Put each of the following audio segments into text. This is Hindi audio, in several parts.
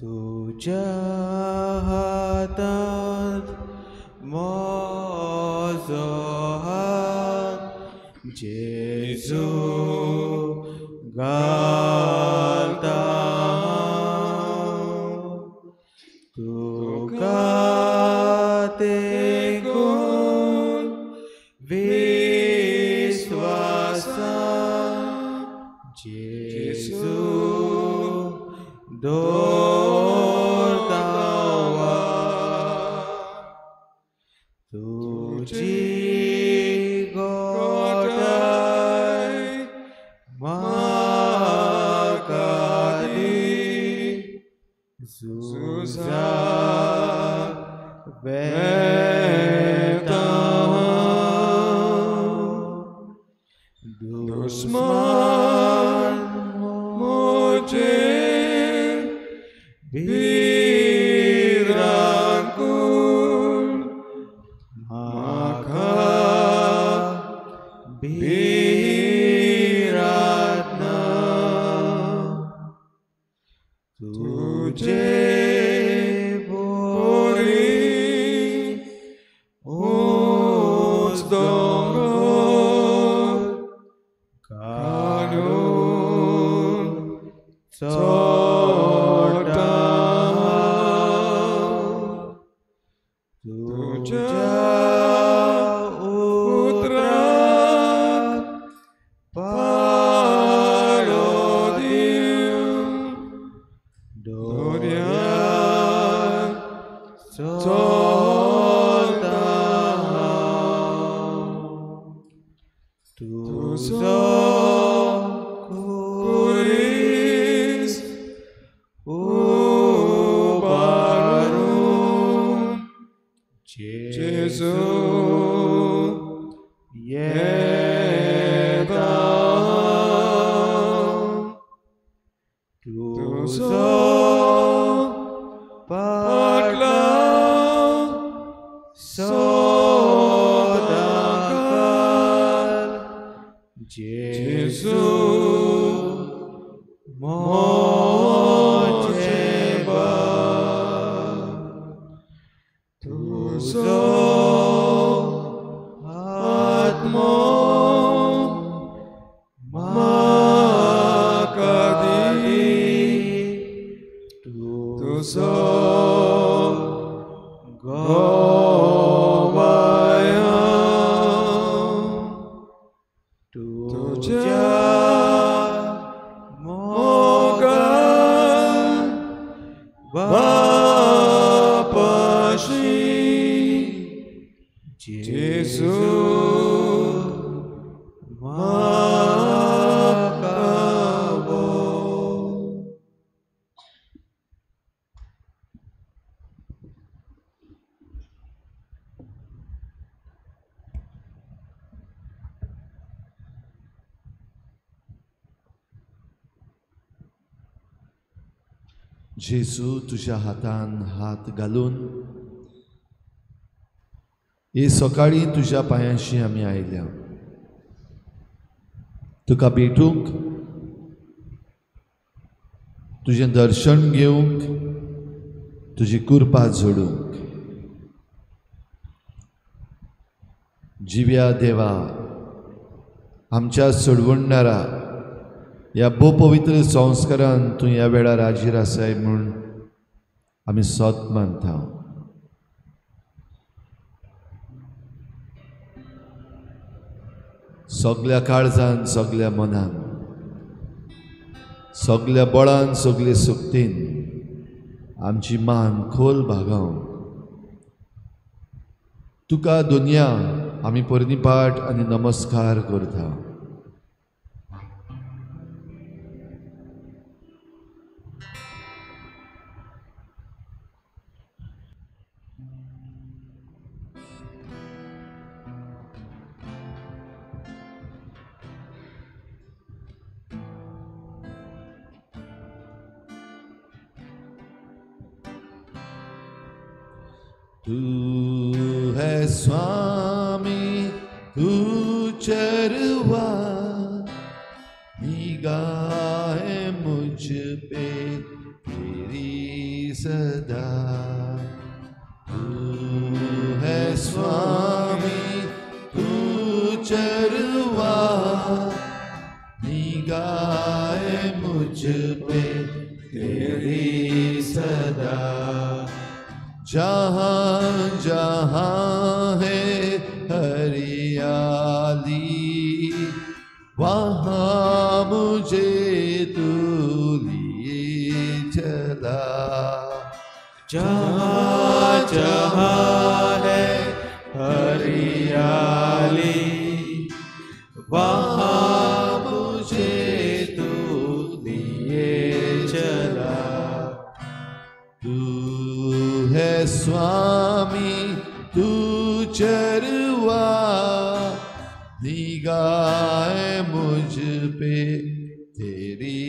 तुझ्या हातात माझा हात जेजू घालता तुका तेगून विश्वासा जेजू दोरतावा तुझी गोठाय म्हाका दी झुजा वेता दुश्मन मुझे भिरांकून म्हाका भिरांत ना तुझे बोरी उंच दोंगर काडून चोडटा तुझ्या उतराक पाळो दिवं दोर्यार चोलता तुजो कुरीस उबारून जेजू येता तुजो पाटला सोदाकाल जेजू मोचे तुजो आत्मो म्हाका दी तुजो गोवाया तुझ्या मोगान बापाशी जेजू म्हाका वो जेजू तुझ्या हातान हात घालून हे सकाळी तुझ्या पांयाशी आमी आयल्या तुका भेटूंक तुझें दर्शन घेवंक तुजी कृपा जोडूंक जिव्या देवा आमच्या सोडवणारा ह्या भोव पवित्र संस्कारान तूं ह्या वेळार हाजीर आसाय म्हूण आमी सोत मानता सगल्या काळजान सगल्या मनान सगल्या बळान सगले सुक्तीन आमची मान खोल भागाव तुका दुनिया आमी परनिपाट आनी नमस्कार करता तू है स्वामी तू चरवा निगाह मुझ पे तेरी सदा तू है स्वामी तू चरवा निगाह मुझ पे तेरी सदा जहाँ जहाँ है हरियाली वहाँ मुझे तू लिए चला जहाँ जहाँ है हरियाली वहाँ मुझे तू लिए चला तू है स्वामी तू चरवा निगाह मुझ पे तेरी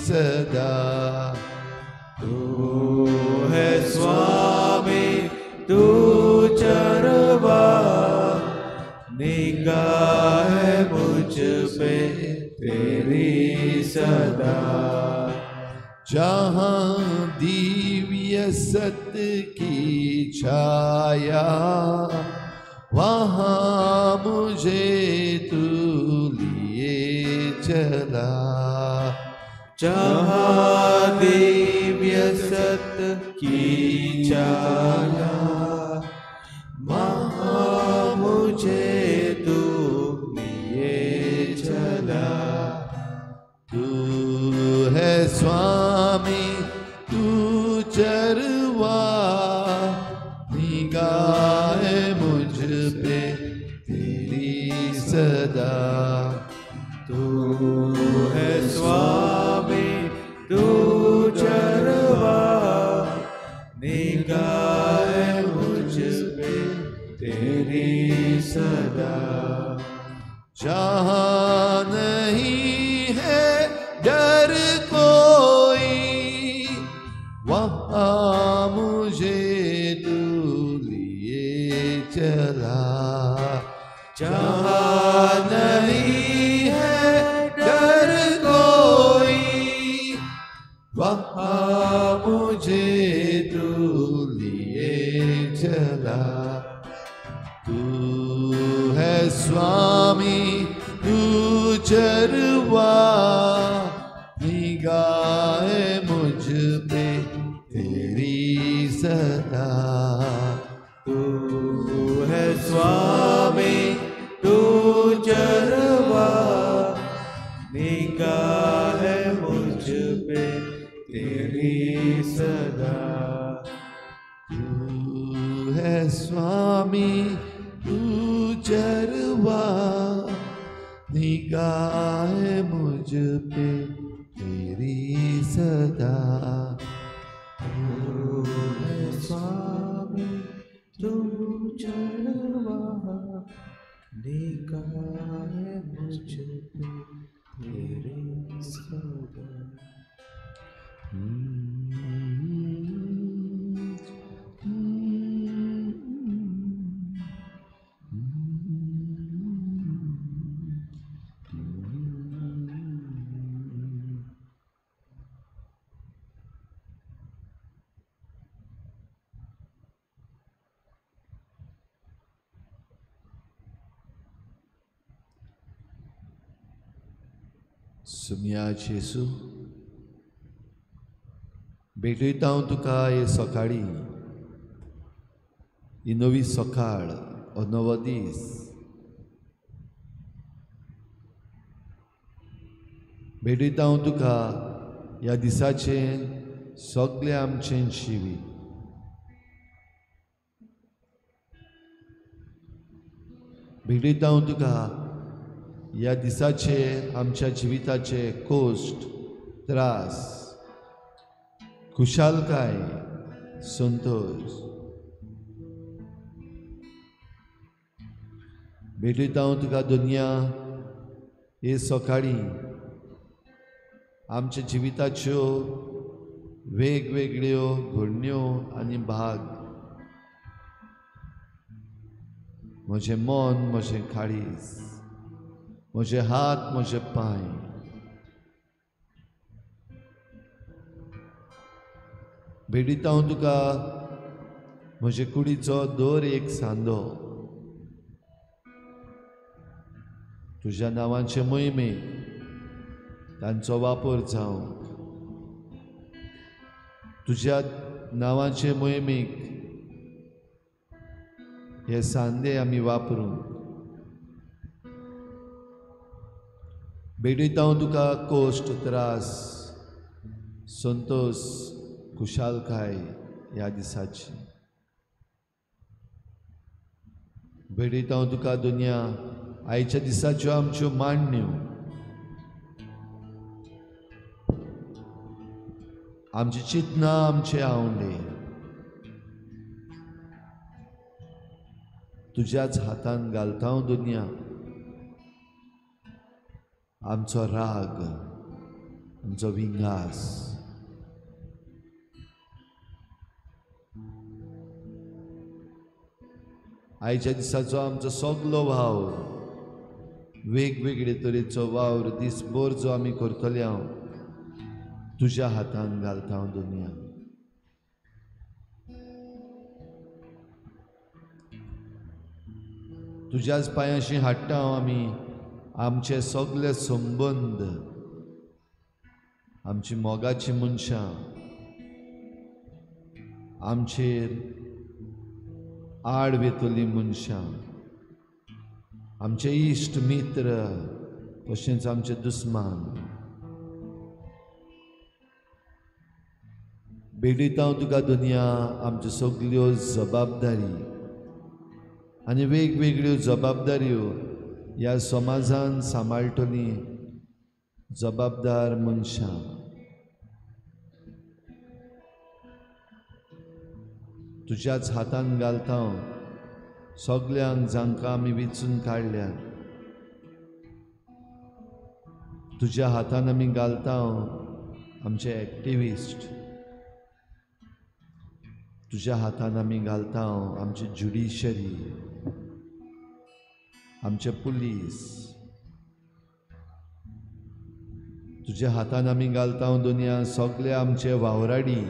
सदा तू है स्वामी तू चरवा निगाह मुझ पे तेरी सदा जहाँ दिव्य सत्य की छाया वहाँ मुझे तू लिए चला जहाँ दिव्य सत्य की छाया वहाँ मुझे तू लिए चला तू है स्वामी तू चरवा निगाह मुझ पे तेरी सदा तू है स्वामी तू चरवा निगाह मुझ पे तेरी सदा जहाँ नहीं है डर कोई वहाँ मुझे तू लिए चला जहाँ नहीं है डर कोई वहाँ मुझे तू लिए चला तू है स्वामी तू चरवा निगाह मुझ पे तेरी सदा तू है स्वामी तू चरवा निगाह मुझ पे तेरी सदा तू है स्वामी तू चरवा निगाह मुझ पे तेरी सदा तू है स्वामी तू चरवा निगाह मुझ पे तेरी सदा सुमयाच येसू भेटयता हांव तुका हे सकाळी ही नवी सकाळ हो नवो दीस भेटयता हांव तुका ह्या दिसाचे सगळे आमचें जिवीत भेटयता हांव तुका ह्या दिसाचे आमच्या जिविताचे कोश्ट त्रास खुशालकाय संतोष भेटयता हांव तुका दुनिया हे सकाळी आमच्या जिविताच्यो वेगवेगळ्यो घडण्यो आनी भाग म्हजें मन म्हजें काळीज म्हजे हात म्हजे पांय भेटिता हांव तुका म्हजे कुडीचो दर एक सांदो, तुज्या नांवाचे मोहिमेक तांचो वापर जावं, तुज्या नांवाचे मोहिमेक हे सांदे आमी वापरूं. भेटिता हांव तुका कोश्ट, त्रास, संतोष, खुशालकाय ह्या दिसाची. भेटिता हांव तुका दुनिया आयच्या दिसाच्यो आमच्यो मांडण्यो, आमची चिंतना, आमचे आवंडे तुज्याच हातान घालता हांव दुनिया. आमचो राग, आमचो विंगास, आयच्या दिसाचो आमचो सगलो वावर, वेगवेगळे तरेचो वावर दिसभर जो आमी करतले हांव तुज्या हातान घालता हांव दुनिया. तुज्याच पांयाशी हाडटा हांव आमी आमचे सगळे संबंद, आमची मोगाची मनशां, आमचेर आड वेतली मनशां, आमचे इश्ट मित्र, तशेंच आमचे दुस्मान. भेटिता हांव तुका दुनिया आमच्यो सगल्यो जबाबदारी आनी वेगवेगळ्यो जबाबदाऱ्यो ह्या समाजान सांबाळटली जबाबदार मनशां. तुज्याच हातान घालता हांव सगल्यांक जांकां आमी वेंचून काडल्यात. तुज्या हातान आमी घालता हांव आमचे एक्टिविस्ट. तुज्या हातान आमी घालता हांव आमची ज्युडिशरी, आमचे पुलीस. तुज्या हातान आमी घालता हांव दुनिया सगळे आमचे वावराडी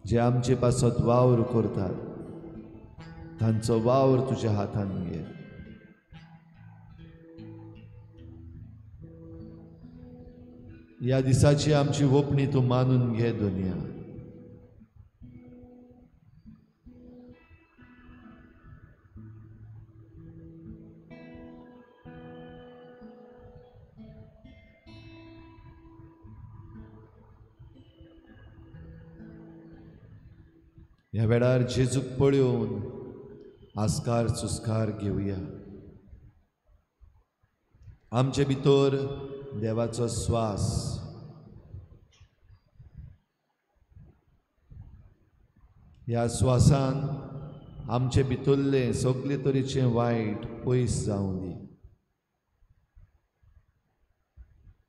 जे आमचे पासत वावर करतात, तांचो वावर तुज्या हातान घे. ह्या दिसाची आमची ओपणी तूं मानून घे दुनिया. ह्या वेळार जेजूक पळयोवन आस्कार सुस्कार घेवया. आमचे भितर देवाचो स्वास, ह्या स्वासान आमचे भितरले सगळे तरेचे वायट पयस जावं दी.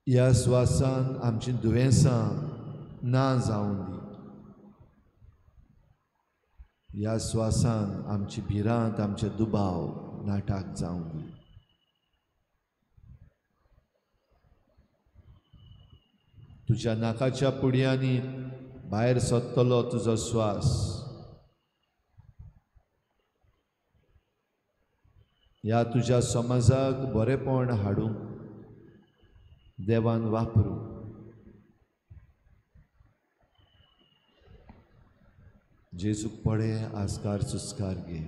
ह्या स्वासान आमची दुयेंसां ना जावं दी. ह्या स्वासान आमची भिरांत, आमचे दुबाव नाटाक जावं दी. तुज्या नाकाच्या पुडयांनी भायर सोदतलो तुजो स्वास. ह्या तुज्या समाजाक बरेपण हाडूंक देवान वापरूं. जेजूक पळे आस्कार सुस्कार घे.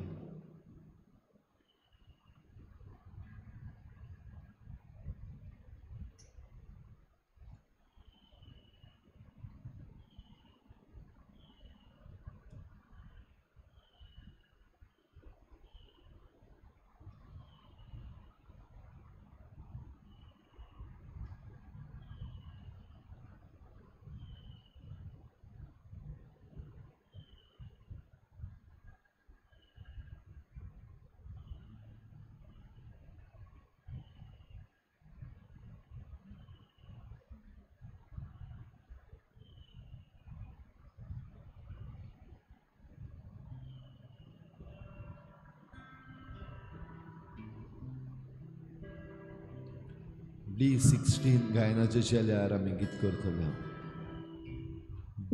D16 गायनाचे चेल्यार आमी गीत करतले.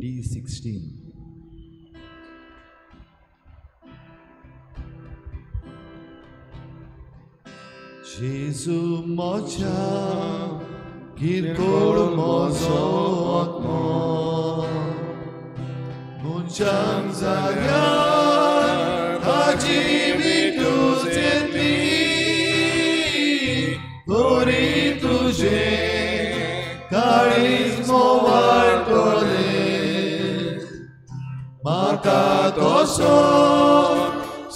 D16. Jesu mocia, किरकोळ म्हजो आत्मा मुंजांक जाग्यार ताची विटूच येतली तोरी तुझे काळीज मोवाळटले म्हाका तसो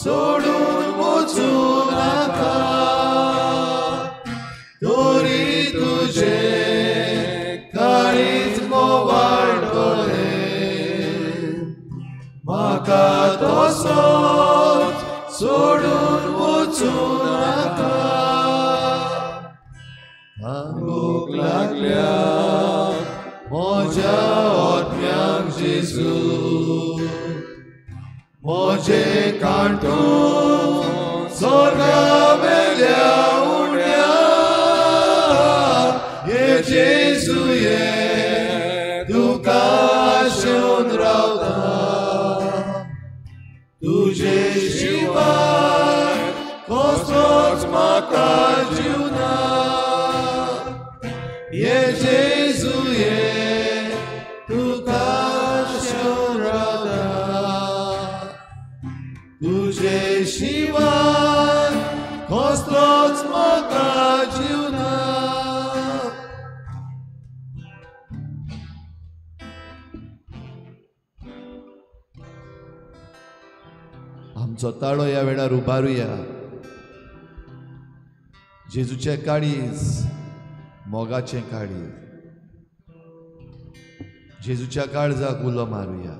सोडून वचूं नाका तोरी तुझे काळीज मोवाळटले म्हाका तसोच सोडून वचूं नाका सांगूंक लागल्या म्हज्या आत्म्याक जेजू म्हजे कांटून स्वर्गा वेल्या उण्या ये जेजू ये तुका आशेवन रावता तुजे शिवाय कसलोच म्हाका जीव ना ये जेजू ये तुका आशेवन रावता तुजे शिवाय कसलोच म्हाका जीव ना आमचो ताळो ह्या वेळार उबारुया जेजूचें काळीज मोगाचें काळीज जेजूच्या काळजाक उलो मारुया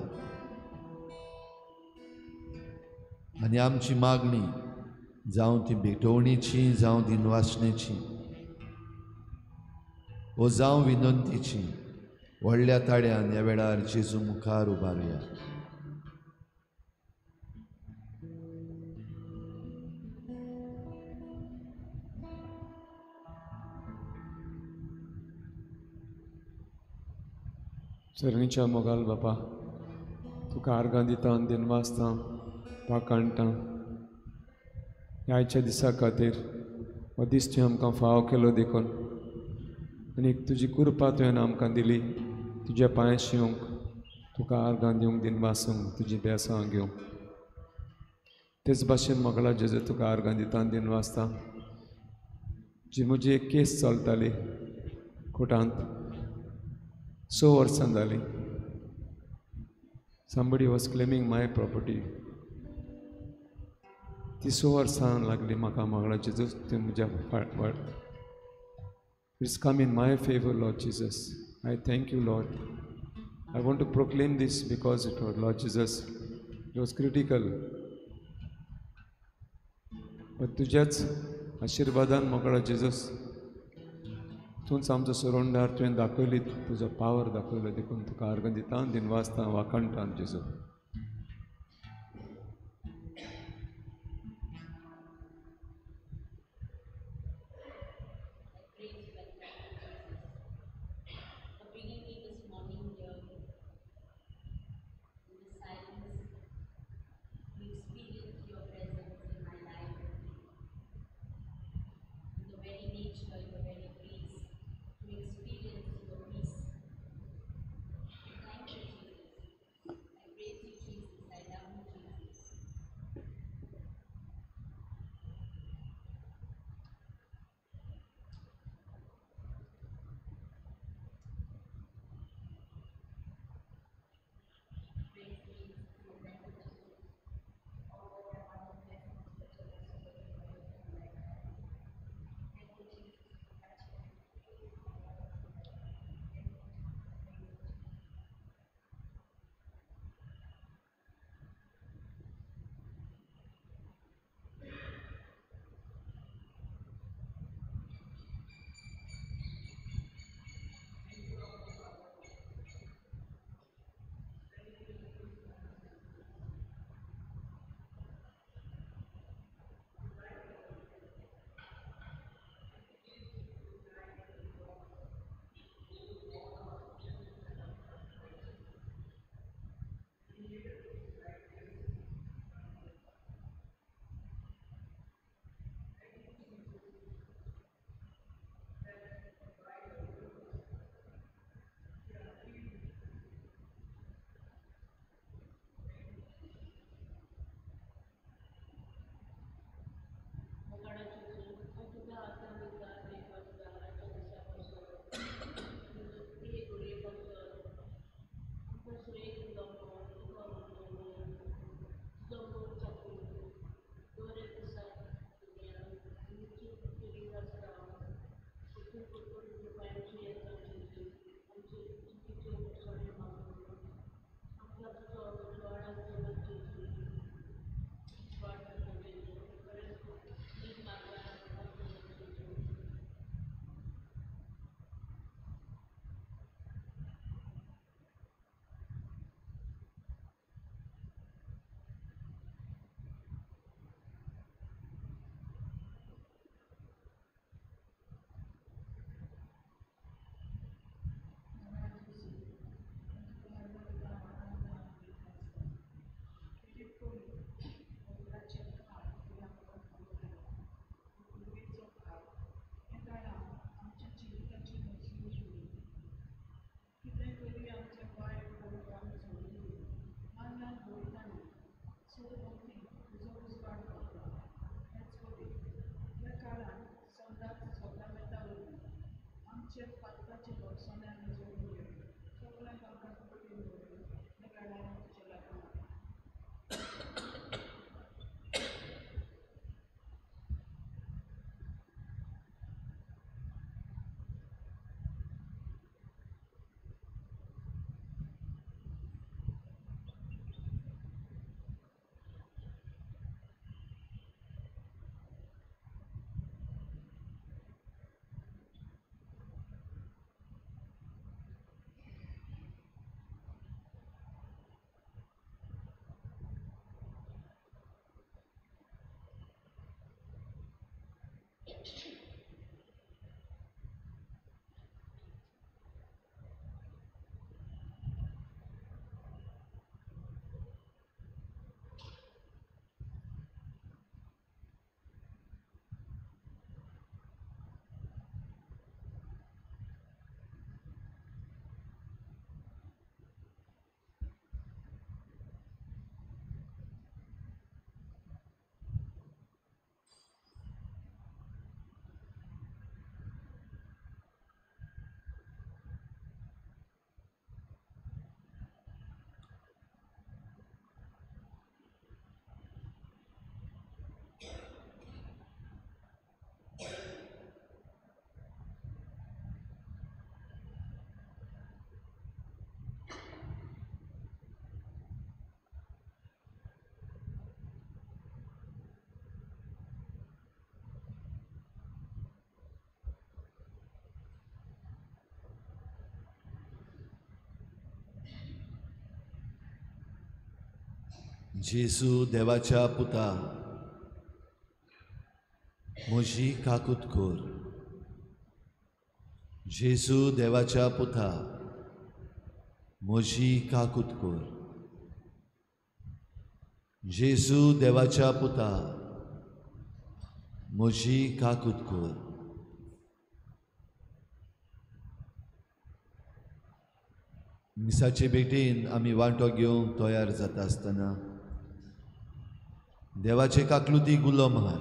आनी आमची मागणी जावं ती भेटवणीची जावं दिनवासणेची वो जावं विनंतीची व्हडल्या ताळ्यान ह्या वेळार जेजू मुखार उबारुया चरणीच्या मोगाल बापा तुका आर्गां दिता दिनवासता पाकाणटा ह्या आयच्या दिसा खातीर हो दीस तुवें आमकां फाव केलो देखून आनी तुजी कृपा तुवें आमकां दिली तुज्या पांय शिवंक तुका आर्गां दिवंक दिनवासूंक तुजी बेसां घेवंक तेच भाशेन मोगला जेजू तुका आर्गां दिता दिनवासता जी म्हजी एक केस चलताली कोर्टांत 6 वर्सां जालीं somebody was claiming my property ती 6 वर्सां लागली म्हाका मोगला जेजू तुवें म्हज्या It's come in my favor, Lord Jesus. I thank you, Lord. I want to proclaim this because it was, Lord Jesus, it was critical. But तुझ्याच आशिर्वादान मोगळा जेजूस तूंच आमचो सरोंडार तुवें दाखयली तुजो पावर दाखयलो देखून तुका आर्गां दिता दिनवासता वाखाणटा जेजू जेसू देवाच्या पुता म्हजी काकूत कोर. जेसू देवाच्या पुता म्हजी काकूत कोर. जेसू देवाच्या पुता म्हजी काकूत कोर. मिसाचे बेटेन आमी वांटो घेवंक तयार जाता आसतना देवाचे काकलुतीक उलो मार.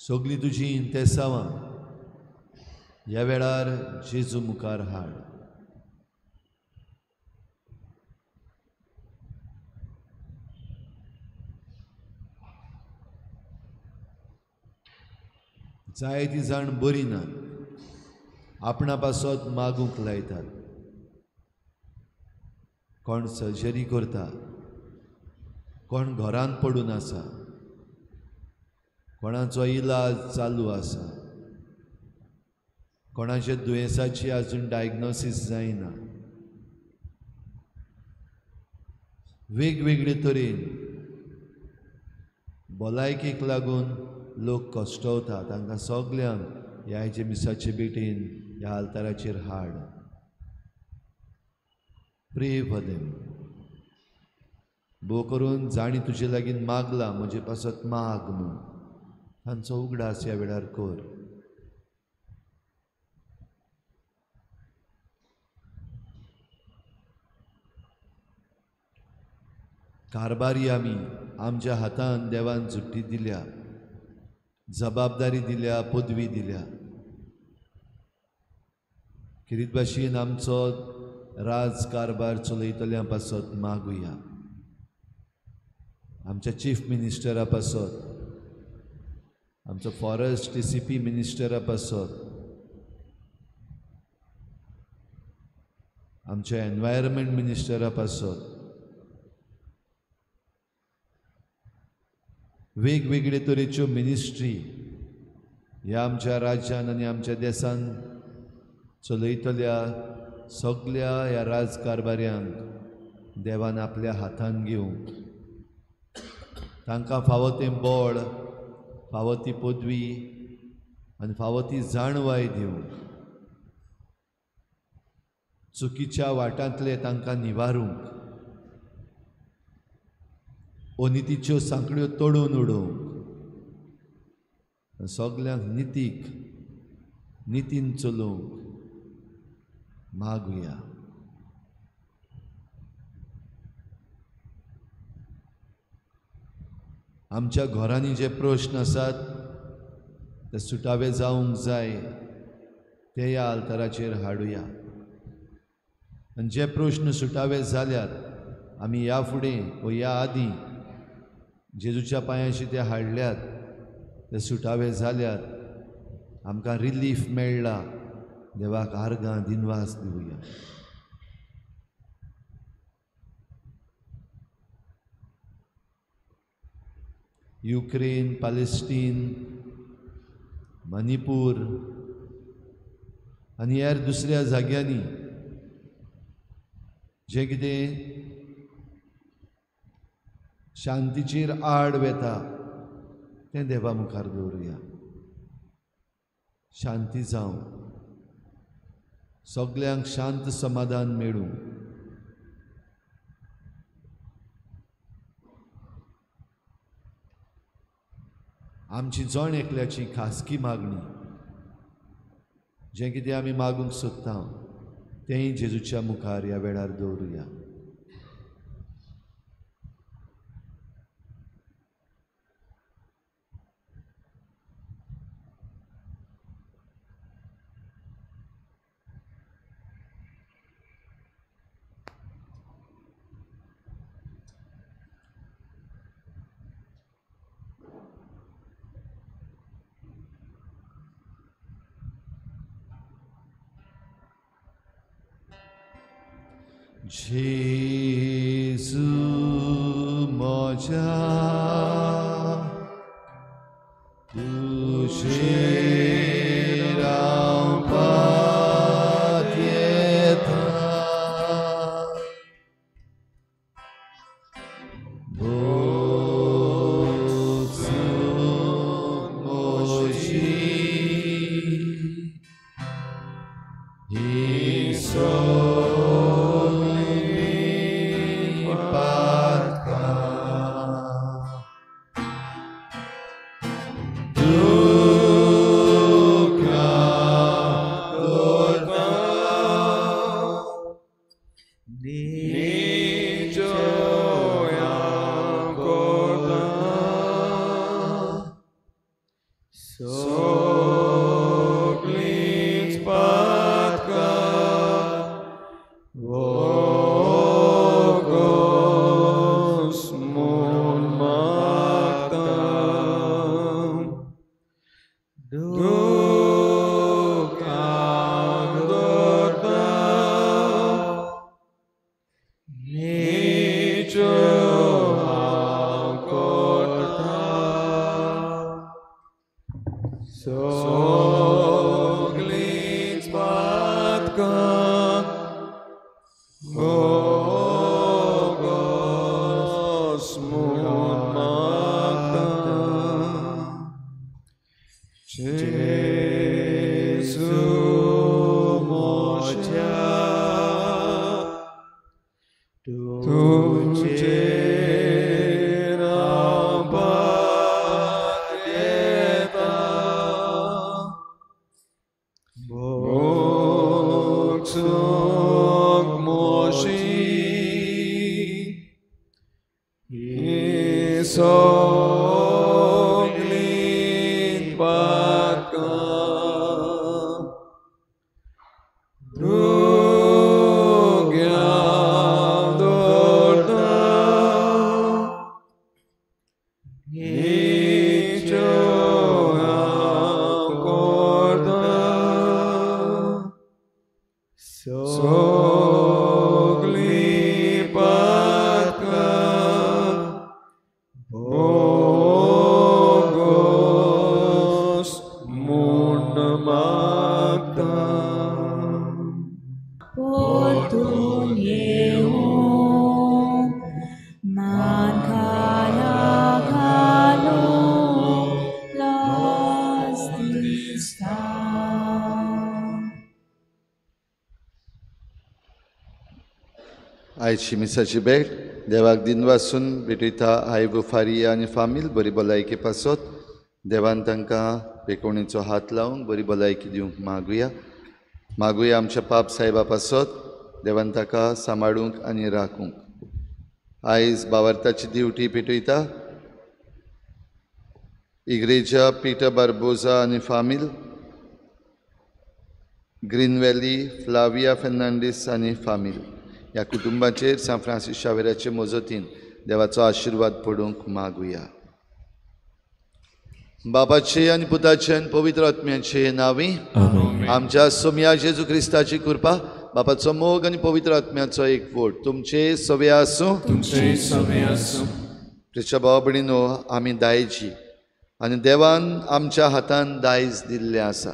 सगळीं तुजी इंतेसांवां ह्या वेळार जेजू मुखार हाड. जायतीं जाण बरीं नात, आपणा पासत मागूंक लायतात. कोण सर्जरी करता, कोण घरांत पडून आसा, कोणाचो इलाज चालू आसा, कोणाच्या दुयेंसाची आजून डायग्नोसीस जायना. वेगवेगळे तरेन भलायकेक लागून लोक कश्टवता. तांकां सगल्यांक ह्या आयचे मिसाचे बेटेन ह्या आल्ताराचेर हाड. Pray for them. भोव करून जाणी तुजे लागीं मागला म्हजे पासत माग म्हूण तांचो उगडास ह्या वेळार कर. कारबारी आमी आमच्या हातान देवान जुट्टी दिल्या, जबाबदारी दिल्या, पदवी दिल्या. किरीत भाशेन आमचो राजकारभार चलयतल्या पासत मागुया. आमच्या चीफ मिनिस्टरा पासत, आमचो फॉरेस्ट TCP मिनिस्टरा पासत, आमच्या एनवायरमेंट मिनिस्टरा पासत, वेगवेगळे तरेच्यो मिनिस्ट्री ह्या आमच्या राज्यान आनी आमच्या देशान चलयतल्या सगळ्या ह्या राजकारभाऱ्यांक देवान आपल्या हातान घेवंक, तांकां फावो तें बळ, फावो ती पदवी आनी फावो ती जाणवाय दिवंक, चुकीच्या वाटांतले तांकां निवारूंक, अनितीच्यो सांखळ्यो तोडून उडोवंक, सगल्यांक नितीन चलोवंक मागुया. आमच्या घरांनी जे प्रश्न आसात ते सुटावे जावंक जाय ते ह्या आल्ताराचेर हाडुया. आनी जे प्रश्न सुटावे जाल्यात आमी ह्या फुडें वा ह्या आदीं जेजूच्या पांयाशी ते हाडल्यात, ते सुटावे जाल्यात, आमकां रिलीफ मेळ्ळा, देवाक आर्गां दिनवास दिवया. युक्रेन, पॅलेस्टीन, मणिपूर आनी हेर दुसऱ्या जाग्यांनी जे कितें शांतीचेर आड वेता तें देवा मुखार दवरुया. शांती जावं, सगल्यांक शांत समाधान मेळूं. आमची जण एकल्याची खासगी मागणी, जें कितें आमी मागूंक सोदता तेंय जेजूच्या मुखार ह्या वेळार दवरुया. जेजू म्हज्या तुजेर रावपाक येता. बोचून म्हजी ही आयची मिसाची भेट देवाक दिनवासून भेटयता आयबू फारिया आनी फामील बरी भलायकी पासत. देवान तांकां बेकोणीचो हात लावंक बरी भलायकी दिवंक मागुया आमच्या पाप साहेबा पासत देवान ताका सांबाळूंक आनी राखूंक. आयज बावार्थाची दिवटी पेटयता इग्रेजा पिटर बार्बोजा आनी फामील, ग्रीन व्हॅली फ्लाविया फेर्नांडीस आनी फामील. ह्या कुटुंबाचेर सान फ्रांसीस शावेराचे मोजतीन देवाचो आशिर्वाद पडूंक मागुया. बापाचे आनी पुताचे आनी पवित्र आत्म्याचे नांवी आमच्या सोम्या जेजू क्रिस्ताची कृपा, बापाचो मोग आनी पवित्र आत्म्याचो एकवट तुमचे सवे आसूं. प्रिय भाव भयणीनो, आमी दायजी आनी देवान आमच्या हातान दायज दिल्लें आसा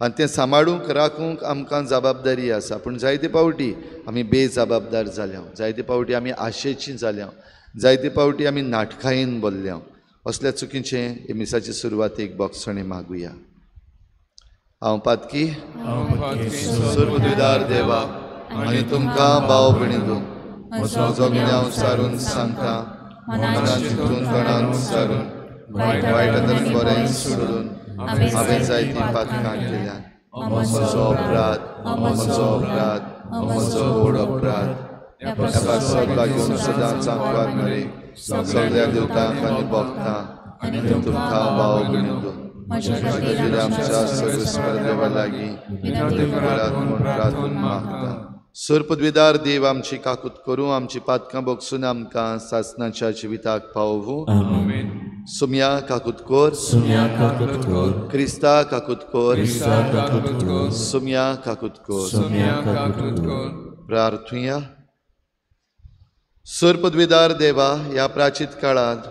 आनी तें सांबाळूंक राखूंक आमकां जबाबदारी आसा. पूण जायते पावटी आमी बेजबाबदार जाल्या, जायते पावटी आमी आशेचीं जाल्या, जायते पावटी आमी नाटकायेन बोल्ल्या. असल्या चुकीचे हे मिसाची सुरवातेक बोगसणे मागुया. हांव पातकी सुरपद्विदार देवा आनी तुमकां भाव भयणींनो म्हजो गुन्यांव सारून सांगता. मनान चिंतून तोंडान सारून वायटांतल्यान बरें सोडून हांवें जायतीं पातकां केल्यात. म्हजो अपराध व्हड अपराध. एका सगळा घेवन सदांच सांगपाक मेळ्ळी सगळ्या देवतांक आनी भक्तांक आनी तुमकां भाव भयणींनो आमच्या सर्वेस्वर देवा लागीं प्रार्थना मागता. सुरपद्विदार देव आमची काकूत करूं, आमची पातकां बोगसून आमकां सासणाच्या जिविताक पावूं. सुम्या काकूत कोर, क्रिस्ता काकूत कोर, सुम्या काकूत कोर. प्रार्थुया. सुरपद्विदार देवा, ह्या प्राचीत काळांत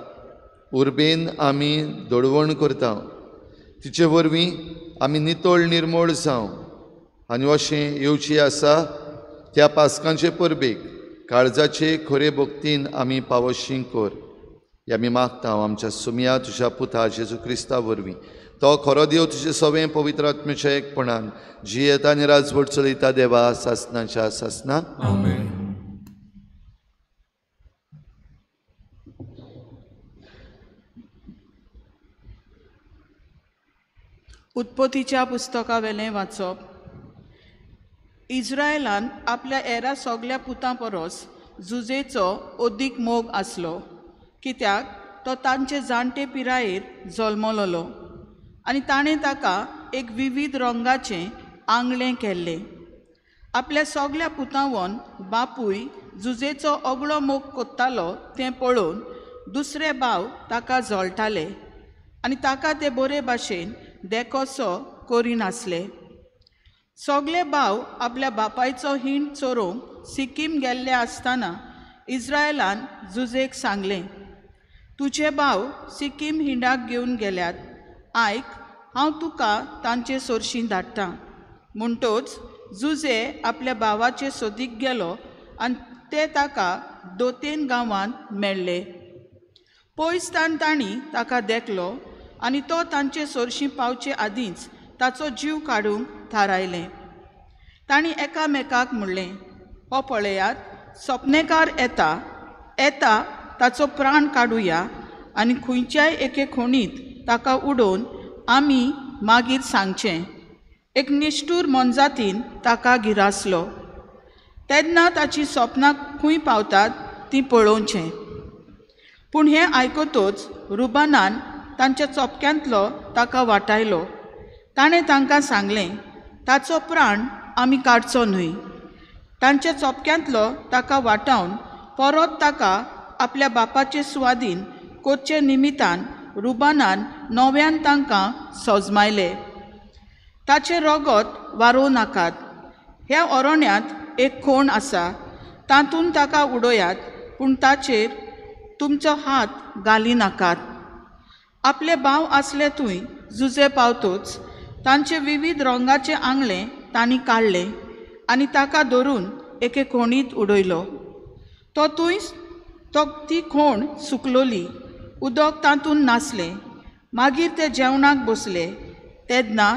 उर्बेन आमी दडवण करता. तिचे वरवीं आमी नितळ निर्मळ जावं आनी अशें येवची आसा त्या पासकांचे परबेक काळजाचे खरे भक्तीन आमी पावशी कर. हे आमी मागता आमच्या सुम्या तुज्या पुता जेजू क्रिस्ता वरवीं. तो खरो देव तुजे सवें पवित्र आत्म्याच्या एकपणान जियेता आनी राजवट चलयता देवा सासणाच्या सासणान. उत्पत्तीच्या पुस्तका वेलें वाचप. इस्रायलान आपल्या हेरा सगल्या पुतां परस जुजेचो अदीक मोग आसलो, कित्याक तो तांचे जाणटे पिरायेर जल्मलोलो आनी ताणें ताका एक विविध रंगाचें आंगलें केल्लें. आपल्या सगल्या पुतांवन बापूय जुजेचो अगळो मोग कोत्तालो तें पळोवन दुसरे भाव ताका जळटाले आनी ताका ते बरे भाशेन देखोसो करिनासले. सगळे भाव आपल्या बापायचो हिंड चोरूंक सिक्कीम गेल्ले आसतना इस्रायलान जुजेक सांगलें, तुजे भाव सिक्कीम हिंडाक घेवन गेल्यात. आयक, हांव तुका तांचे सोरशीं धाडटां. म्हणटोच जुजे आपल्या भावाचे सोदीक गेलो आनी ते ताका दोतेन गांवांत मेळ्ळे. पयसतान तांणी ताका देखलो आनी तो तांचे सोरशीं पावचे आदींच ताचो जीव काडूंक थारायलें. तांणी एकामेकाक म्हणलें, हो पळयात, सपनेकार येता ताचो प्राण काडुया आनी खंयच्याय एके खोणीत ताका उडोवन आमी मागीर सांगचें. एक निश्ठूर मोनजातीन ताका गिरासलो. तेन्ना ताची सपनां खंय पावतात तीं पळोवचें. पूण हें आयकतोच रुबानान तांच्या चोपक्यांतलो ताका वाटायलो. ताणें तांकां सांगलें, ताचो प्राण आमी काडचो न्हय. तांच्या चोपक्यांतलो ताका वाटावन परत ताका आपल्या बापाचे सुवादीन कोरचे निमित्तान रुबानान नव्यान तांकां सोजमायले. ताचें रगत वारोव नाकात. ह्या अरण्यांत एक खोण आसा, तातूंत ताका उडोयात, पूण ताचेर तुमचो हात घाली नाकात. आपले भाव आसले थंय जुजे पावतोच तांचे विविध रंगाचे आंगलें तांणी काडलें आनी ताका धरून एके खोणीत उडयलो. ती खोण सुकलोली, उदक तातूंत नासलें. मागीर ते जेवणाक बसले. तेन्ना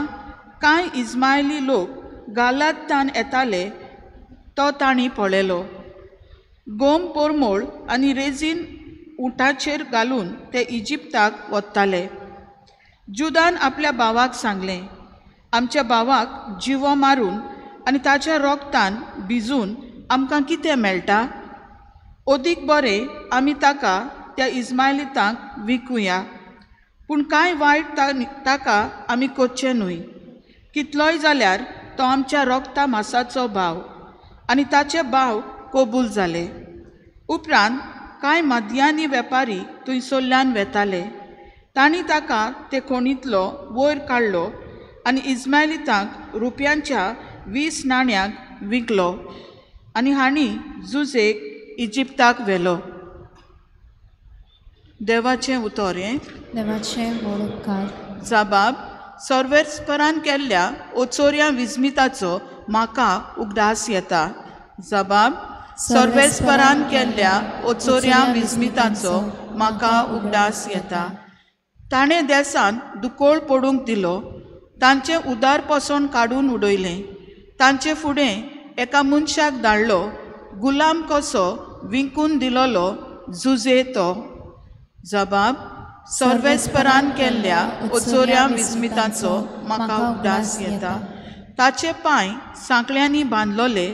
कांय इस्मायली लोक गालादान येताले तो तांणी पळयलो. गोम पोरमोळ आनी रेजीन उंटाचेर घालून ते इजिप्ताक वताले. जुदान आपल्या भावाक सांगलें, आमच्या भावाक जिवो मारून आनी ताच्या रोगतान भिजून आमकां कितें मेळटा? अदीक बरें आमी ताका त्या इस्मायलितांक विकुया. पूण कांय वायट ताका आमी कोच्चें न्हय. कितलोय जाल्यार तो आमच्या रोगता मासाचो भाव. आनी ताचे भाव कबूल जाले. उपरांत कांय माद्यानी वेपारी थंयसरल्यान वेताले. तांणी ताका ते खोणींतलो वयर काडलो आनी इस्मायलितांक रुपयांच्या 20 नाण्यांक विकलो आनी हांणी जुजेक इजिप्ताक व्हेलो. देवाचें उतोरें. देवाचें व्हड उपकार. जबाब. सर्वेस्परान केल्ल्या ओचोऱ्या विस्मिताचो म्हाका उगडास येता. जबाब. सर्वेस्परान केल्ल्या ओचोऱ्या विस्मिताचो म्हाका उगडास येता. ताणें देसान दुकोळ पडूंक दिलो, तांचें उदार पसोन काडून उडयलें. तांचे फुडें एका मनशाक धाडलो, गुलाम कसो विंकून दिलोलो झुजे तो. जबाब: सर्वेस्परान केल्ल्या ओचोऱ्या विस्मितांचो म्हाका उगडास येता. ताचे पांय सांकल्यांनी बांदलोले,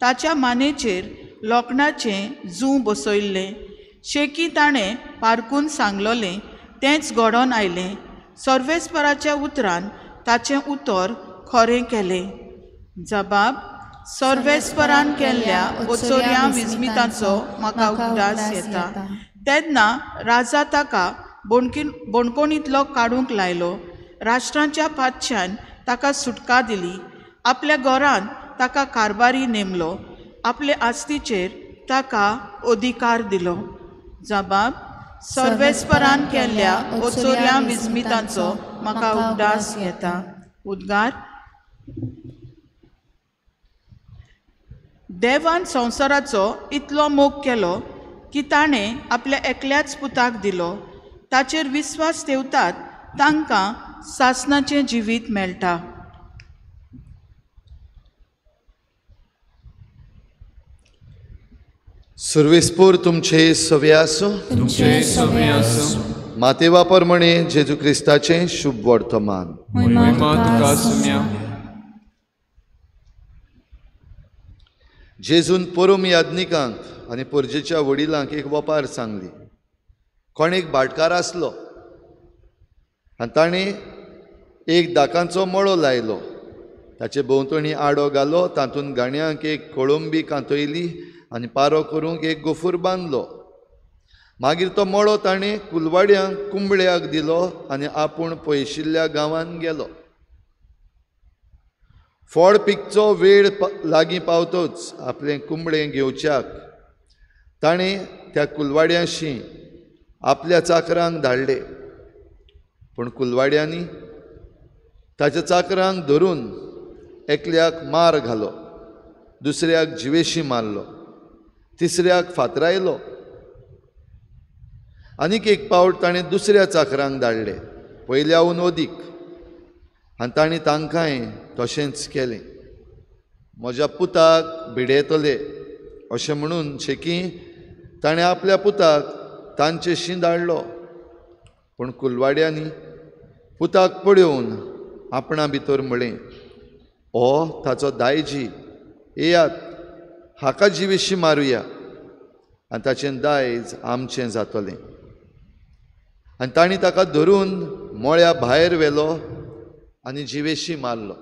ताच्या मानेचेर लोखणाचें जूं बसयल्लें. शेकी ताणें पारकून सांगलोलें तेंच घडोवन आयलें. सर्वेस्पराच्या उतरान ताचें उतर खरें केलें. जबाब: सर्वेस्परान केल्ल्या ओचोऱ्या विस्मितांचो म्हाका उगडास येता. तेन्ना राजा ताका बोणकोणींतलो काडूंक लायलो. राष्ट्रांच्या पादशान ताका सुटका दिली. आपल्या घरान ताका कारभारी नेमलो. आपले आस्तीचेर ताका अधिकार दिलो. जबाब: सर्वेस्परान केल्ल्या ओचोऱ्या विस्मितांचो म्हाका उगडास येता. उद्गार: देवान संवसाराचो इतलो मोग केलो की ताणें आपल्या एकल्याच पुताक दिलो. ताचेर विस्वास ठेवतात तांकां सासणाचें जिवीत मेळटा. सर्वेस्पोर तुमचे सवे आसूं. तुमचे सवे आसूं. मातेवा परमणे जेजू क्रिस्ताचें शुभ वर्तमान. महिमा तुका सुम्या. जेजून परम याज्ञिकांक आनी परजेच्या वडिलांक एक वपार सांगली. कोण एक भाटकार आसलो आनी ताणें एक दाकांचो मळो लायलो. ताचे भोंवतणी आडो घालो, तातूंत गाणयांक एक कोळंबी कांतयली आनी पारो करूंक एक गोफूर बांदलो. मागीर तो मळो ताणें कुलवाड्यांक कुंबळ्याक दिलो आनी आपूण पयशिल्ल्या गांवांत गेलो. फळ पिकचो वेळ लागीं पावतोच आपलें कुंबळें घेवच्याक ताणें त्या कुलवाड्यांशी आपल्या चाकरांक धाडले. पूण कुलवाड्यांनी ताच्या चाकरांक धरून एकल्याक मार घालो, दुसऱ्याक जिवेशी मारलो, तिसऱ्याक फातरायलो. आनीक एक पावट ताणें दुसऱ्या चाकरांक धाडले, पयल्याहून अदीक, आनी ताणें तांकांय तशेंच केलें. म्हज्या पुताक भिडेतले अशें म्हणून शेकी ताणें आपल्या पुताक तांचेशी धाडलो. पूण कुलवाड्यांनी पुताक पळयोवन आपणा भितर म्हळें, हो ताचो दायजी, येयात हाका जिवेशी मारुया आनी ताचें दायज आमचें जातलें. आनी ताणीं ताका धरून मळ्या भायर व्हेलो आनी जिवेशी मारलो.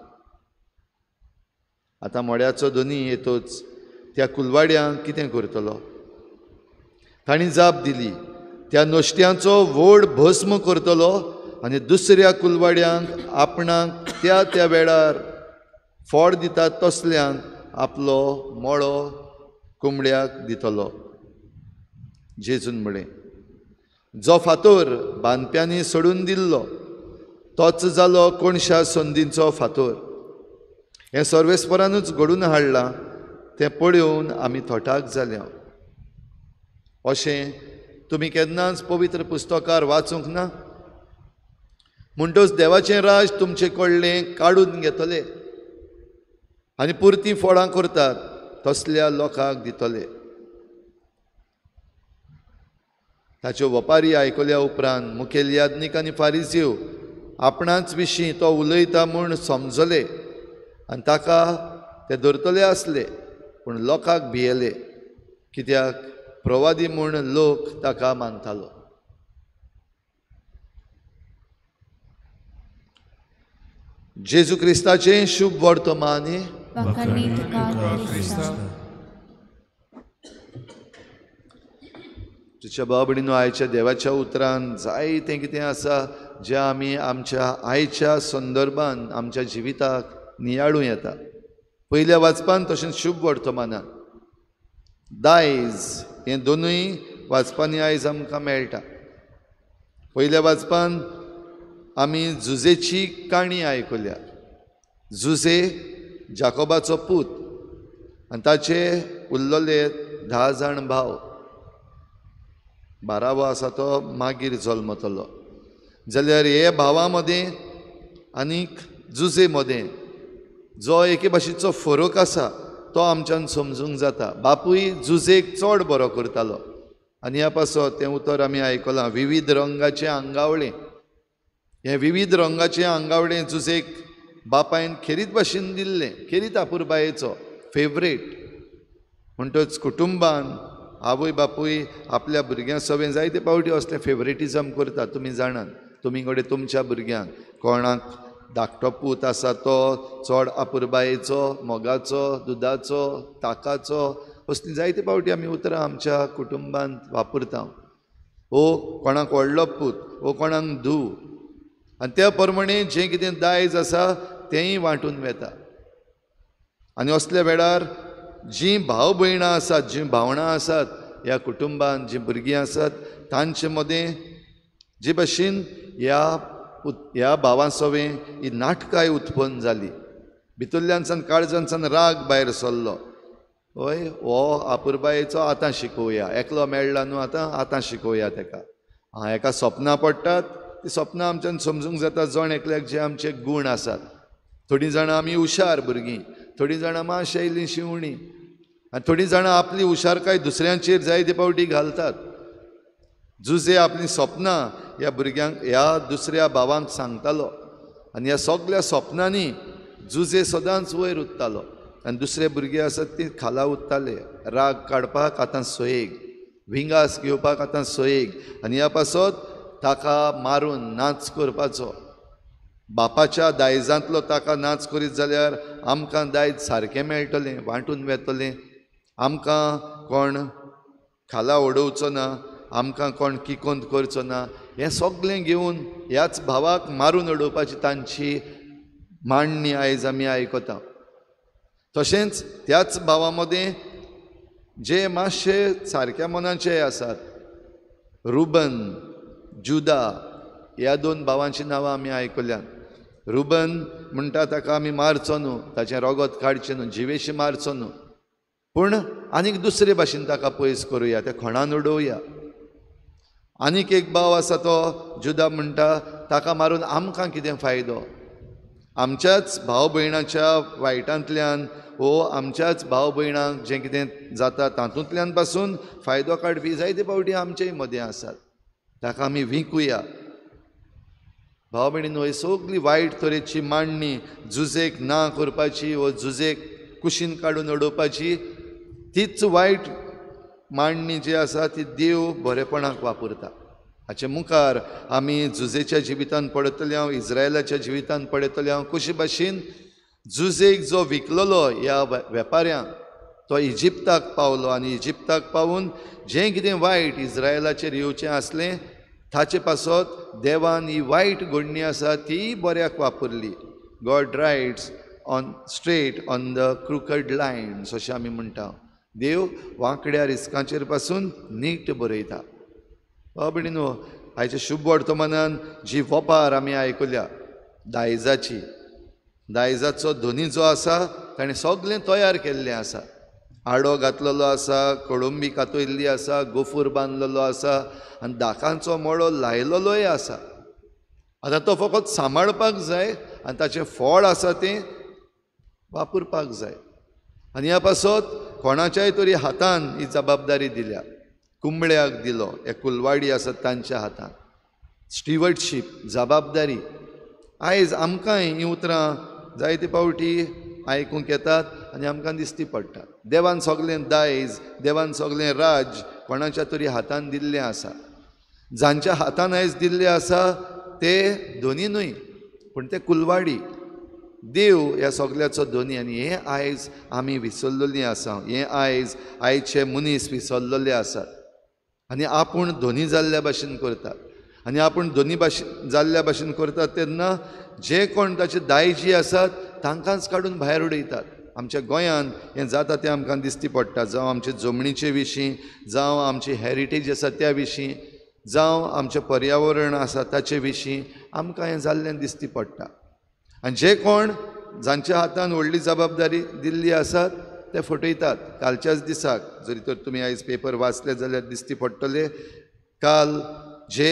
आतां मळ्याचो धनी येतोच त्या कुलवाड्यांक कितें करतलो? ताणीं जाप दिली, त्या नश्ट्यांचो व्हड भस्म करतलो आनी दुसऱ्या कुलवाड्यांक आपणाक त्या त्या वेळार फळ दितात तसल्यांक आपलो मळो कुंबड्याक दितलो. जेजून म्हळें, जो फातोर बांदप्यांनी सोडून दिल्लो तोच जालो कोणशा संदींचो फातोर. हें सर्वेस्परानूच घडून हाडलां तें पळयोवन आमी थोटाक जाल्या. अशें तुमी केन्नाच पवित्र पुस्तकार वाचूंक ना? म्हणटच देवाचें राज तुमचे कडलें काडून घेतले आनी पुर्तीं फळां करतात तसल्या लोकांक दितले. ताच्यो वपारी आयकल्या उपरांत मुखेल याज्ञीक आनी फारिसीव आपणाच विशीं तो उलयता म्हूण समजले आनी ताका ते धरतले आसले. पूण लोकांक भियेले, कित्याक प्रवादी म्हूण लोक ताका मानतालो. जेजू क्रिस्ताचें शुभ वर्तमान. तुझ्या बाबडीनो आयच्या देवाच्या उतरान जायतें कितें आसा जें आमी आमच्या आयच्या संदर्भान आमच्या जिविताक नियाळूं येता. पयल्या वाचपान तशेंच शुभ वर्तमानान दायज हें दोनूय वाचपांनी आयज आमकां मेळटा. पयल्या वाचपान आमी झुजेची काणी आयकल्या. झुजे जाकोबाचो पूत आनी ताचे उरलेले 10 जाण भाव. 12वो आसा तो मागीर जल्मतलो. जाल्यार हे भावां मदें आनीक जुजे मदें जो एके भाशेचो फरक आसा तो आमच्यान समजूंक जाता. बापूय जुजेक चड बरो करतालो आनी ह्या पासत तें उतर आमी आयकलां. विविध रंगाचें आंगावळें, हें विविध रंगाचें आंगावळें जुजेक बापायन खेरीत भाशेन दिल्लें, खेरीत आपुरबायेचो फेवरेट. म्हणटच कुटुंबान आवय बापूय आपल्या भुरग्यां सवें जायते पावटी असलें फेवरेटिजम करता. तुमी जाणात, तुमी कडेन तुमच्या भुरग्यांक कोणाक धाकटो पूत आसा तो चड आपुरबायेचो, मोगाचो, दुदाचो, ताकाचो, असलीं जायते पावटी आमी उतरां आमच्या कुटुंबांत वापरता. वो कोणाक व्हडलो पूत, वो कोणाक धूव, आनी त्या प्रमाणे जें कितें दायज आसा तेंय वांटून वेता. आनी असल्या वेळार जीं भाव भयणां आसात, जीं भावणां आसात ह्या कुटुंबान, जीं भुरगीं आसात तांचे मदें जे भाशेन ह्या भावां सवें ही नाटकाय उत्पन्न जाली. भितरल्यानसान काळजांसान राग भायर सरलो. हय, हो आपुरबायेचो आतां शिकोवया, एकलो मेळ्ळा न्हू आतां शिकोवया तेका. हेका सपनां पडटात, ती सपनां आमच्यान समजूंक जाता जण एकल्याक जे आमचे गूण आसात. थोडीं जाणां आमी हुशार भुरगीं, थोडीं जाणां मातशें इल्लीं शिवणीं, आनी थोडीं जाणां आपली हुशारकाय दुसऱ्यांचेर जायते पावटी घालतात. जुजे आपलीं सपनां ह्या भुरग्यांक, ह्या दुसऱ्या भावांक सांगतालो आनी ह्या सगळ्या सपनांनी जुजे सदांच वयर उत्तालो आनी दुसरे भुरगे आसात ती खाला उत्ताले. राग काडपाक आतां सोयेग, विंगास घेवपाक आतां सोयेग, आनी ह्या पासत ताका मारून नाच करपाचो. बापाच्या दायजांतलो ताका नाच करीत जाल्यार आमकां दायज सारकें मेळटलें, वांटून वेतलें. आमकां कोण खाला उडोवचो ना, आमकां कोण किकोंत करचो ना. हें सगळें घेवन ह्याच भावाक मारून उडोवपाची तांची मांडणी आयज आमी आयकता. तशेंच त्याच भावा मदें जे मातशे सारक्या मनाचे आसात, रुबन, जुदा, ह्या दोन भावांची नांवां आमी आयकल्यात. रुबन म्हणटा ताका आमी मारचो न्हू, ताचें रोगत काडचें न्हू, जिवेशी मारचो न्हू, पूण आनीक दुसरे भाशेन ताका पयस करुया, ते खोणान उडोवया. आनीक एक भाव आसा तो जुदा म्हणटा ताका मारून आमकां कितें फायदो. आमच्याच भाव भयणाच्या वायटांतल्यान वो आमच्याच भाव भयणांक जें कितें जाता तातूंतल्यान पासून फायदो काडपी जायते पावटी आमचेय मदें आसात. ताका आमी विंकुया. भाव भयणीनो, ही सगळी वायट तरेची मांडणी जुजेक ना करपाची व जुजेक कुशीन काडून उडोवपाची, तीच वायट मांडणी जी आसा ती देव बरेपणाक वापरता. हाचे मुखार आमी जुजेच्या जिवितान पळयतले हांव, इस्रायलाच्या जिवितान पळयतले हांव कशे भाशेन जुजेक जो विकलोलो ह्या वेपाऱ्यांक तो इजिप्ताक पावलो आनी इजिप्ताक पावून जें कितें वायट इस्रायलाचेर येवचें आसलें ताचे पासत देवान ही वायट घडणी आसा ती बऱ्याक वापरली. God writes on straight on the crooked lines अशें आमी म्हणटा. देव वांकड्या रिस्कांचेर पासून नीट बरयता. भयणीनो, आयच्या शुभ वर्तमानान जी वपार आमी आयकल्या दायजाची, दायजाचो धनी जो आसा ताणें सगळें तयार केल्लें आसा. आडो घातलेलो आसा, कळंबी कातयल्ली आसा, गोफूर बांदलेलो आसा आनी दाकांचो मळो लायलेलोय आसा. आतां तो फकत सांबाळपाक जाय आनी ताचें फळ आसा तें वापरपाक जाय. आनी ह्या पासत कोणाच्याय तरी हातान ही जबाबदारी दिल्या. कुंबळ्याक दिलो, हे कुलवाडी आसात तांच्या हातान. स्टिवर्डशीप, जबाबदारी. आयज आमकांय ही उतरां जायते पावटी आयकूंक येतात आनी आमकां दिसती पडटा. देवान सगळें दायज, देवान सगळें राज कोणाच्या तरी हातान दिल्लें आसा. जांच्या हातान आयज दिल्लें आसा ते धनी न्हय, पूण ते कुलवाडी. देव ह्या सगळ्याचो धनी आनी हें आयज आमी विसरलेलीं आसा. हें आयजचे मनीस विसरलेले आसात आनी आपूण धनी जाल्ल्या भाशेन करतात. आनी आपूण धनी जाल्ल्या भाशेन करतात तेन्ना जे कोण ताचे दायजी आसात तांकांच काडून भायर उडयतात. आमच्या गोंयांत हें जाता तें आमकां दिसती पडटा. जावं आमचे जमनीचे विशीं, जावं आमची हेरिटेज आसा त्या विशीं, जावं आमचें पर्यावरण आसा ताचे विशीं आमकां हें जाल्लें दिसती पडटा. आनी जे कोण जांच्या हातान व्हडली जबाबदारी दिल्ली आसात ते फटयतात. कालच्याच दिसाक जरी तर तुमी आयज पेपर वाचले जाल्यार दिसती पडटले, काल जे